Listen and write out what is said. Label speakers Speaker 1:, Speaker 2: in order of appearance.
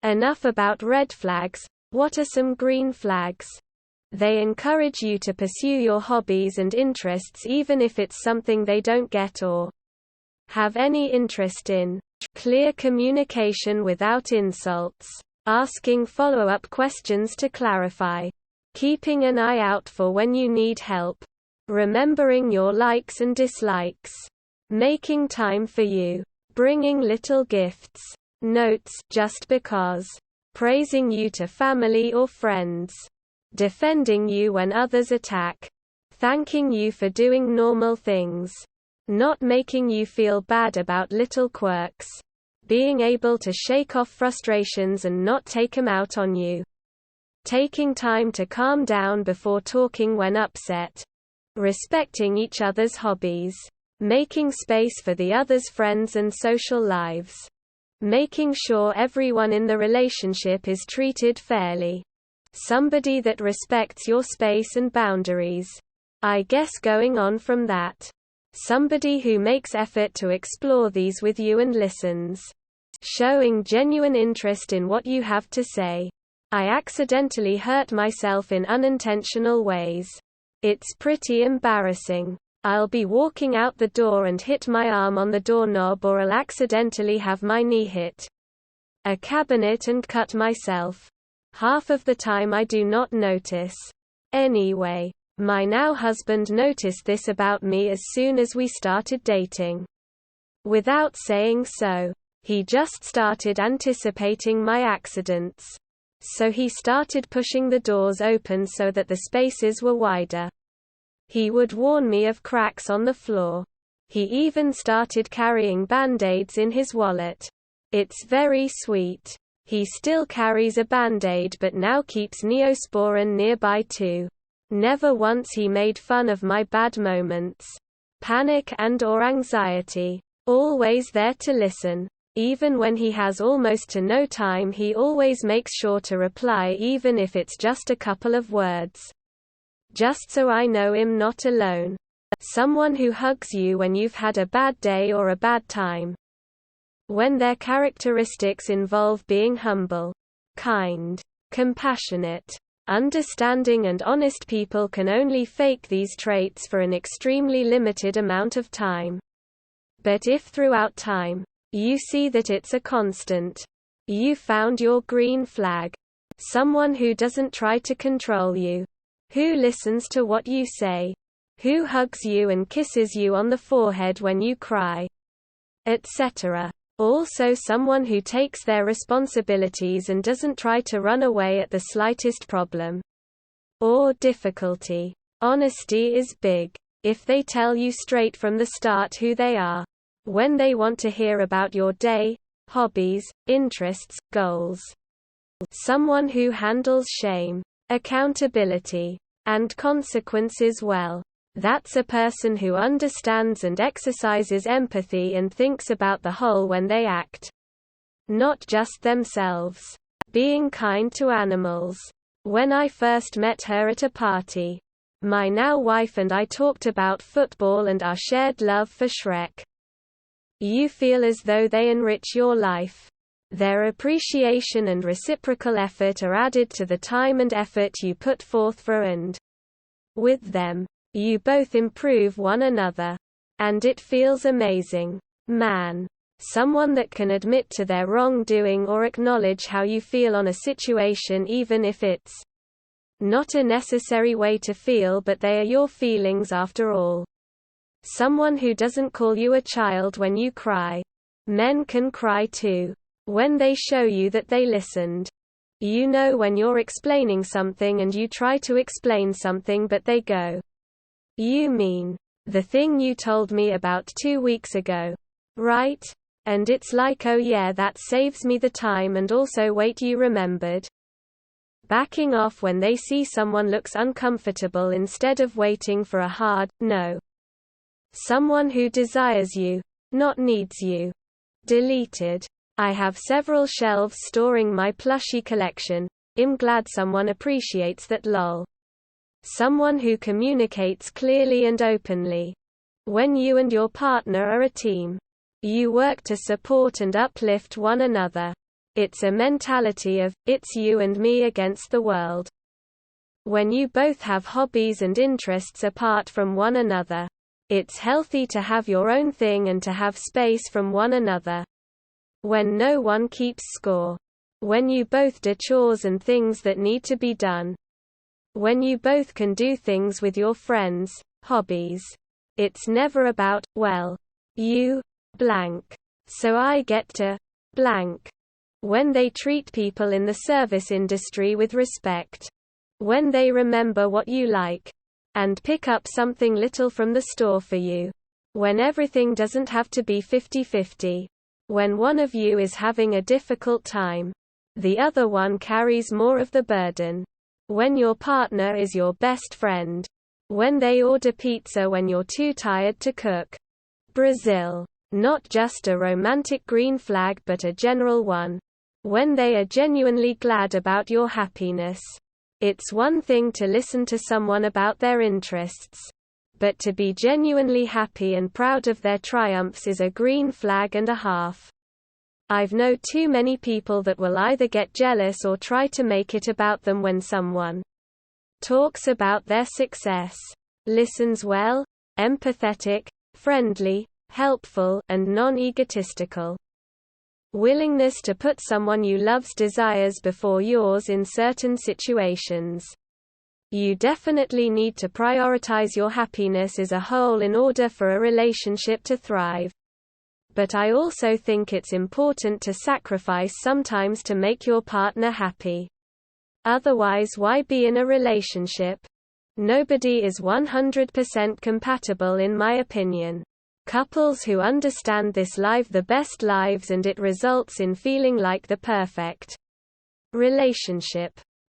Speaker 1: Enough about red flags. What are some green flags? They encourage you to pursue your hobbies and interests even if it's something they don't get or have any interest in. Clear communication without insults. Asking follow-up questions to clarify. Keeping an eye out for when you need help. Remembering your likes and dislikes. Making time for you. Bringing little gifts. Notes just because. Praising you to family or friends. Defending you when others attack. Thanking you for doing normal things. Not making you feel bad about little quirks. Being able to shake off frustrations and not take them out on you. Taking time to calm down before talking when upset. Respecting each other's hobbies. Making space for the other's friends and social lives. Making sure everyone in the relationship is treated fairly. Somebody that respects your space and boundaries. I guess going on from that. Somebody who makes effort to explore these with you and listens. Showing genuine interest in what you have to say. I accidentally hurt myself in unintentional ways. It's pretty embarrassing. I'll be walking out the door and hit my arm on the doorknob, or I'll accidentally have my knee hit a cabinet and cut myself. Half of the time I do not notice. Anyway, my now husband noticed this about me as soon as we started dating. Without saying so. He just started anticipating my accidents. So he started pushing the doors open so that the spaces were wider. He would warn me of cracks on the floor. He even started carrying Band-Aids in his wallet. It's very sweet. He still carries a Band-Aid but now keeps Neosporin nearby too. Never once he made fun of my bad moments. Panic and/or anxiety. Always there to listen. Even when he has almost to no time, he always makes sure to reply, even if it's just a couple of words. Just so I know I'm not alone. Someone who hugs you when you've had a bad day or a bad time. When their characteristics involve being humble, kind, compassionate, understanding and honest, people can only fake these traits for an extremely limited amount of time. But if throughout time, you see that it's a constant, you found your green flag. Someone who doesn't try to control you. Who listens to what you say. Who hugs you and kisses you on the forehead when you cry. Etc. Also someone who takes their responsibilities and doesn't try to run away at the slightest problem or difficulty. Honesty is big. If they tell you straight from the start who they are. When they want to hear about your day, hobbies, interests, goals. Someone who handles shame, accountability, and consequences well. That's a person who understands and exercises empathy and thinks about the whole when they act. Not just themselves. Being kind to animals. When I first met her at a party, my now wife and I talked about football and our shared love for Shrek. You feel as though they enrich your life. Their appreciation and reciprocal effort are added to the time and effort you put forth for and with them. You both improve one another. And it feels amazing. Man. Someone that can admit to their wrongdoing or acknowledge how you feel on a situation, even if it's not a necessary way to feel, but they are your feelings after all. Someone who doesn't call you a child when you cry. Men can cry too. When they show you that they listened. You know when you're explaining something and you try to explain something but they go, "You mean the thing you told me about 2 weeks ago, right?" And it's like, "Oh yeah, that saves me the time, and also wait, you remembered." Backing off when they see someone looks uncomfortable instead of waiting for a hard no. Someone who desires you, not needs you. Deleted. I have several shelves storing my plushie collection. I'm glad someone appreciates that, lol. Someone who communicates clearly and openly. When you and your partner are a team. You work to support and uplift one another. It's a mentality of, it's you and me against the world. When you both have hobbies and interests apart from one another. It's healthy to have your own thing and to have space from one another. When no one keeps score. When you both do chores and things that need to be done. When you both can do things with your friends, hobbies. It's never about, well, you, blank. So I get to, blank. When they treat people in the service industry with respect. When they remember what you like. And pick up something little from the store for you. When everything doesn't have to be 50-50. When one of you is having a difficult time. The other one carries more of the burden. When your partner is your best friend. When they order pizza when you're too tired to cook. Brazil. Not just a romantic green flag but a general one. When they are genuinely glad about your happiness. It's one thing to listen to someone about their interests. But to be genuinely happy and proud of their triumphs is a green flag and a half. I've known too many people that will either get jealous or try to make it about them when someone talks about their success. Listens well, empathetic, friendly, helpful, and non-egotistical. Willingness to put someone you love's desires before yours in certain situations. You definitely need to prioritize your happiness as a whole in order for a relationship to thrive. But I also think it's important to sacrifice sometimes to make your partner happy. Otherwise, why be in a relationship? Nobody is 100% compatible in my opinion. Couples who understand this live the best lives and it results in feeling like the perfect relationship.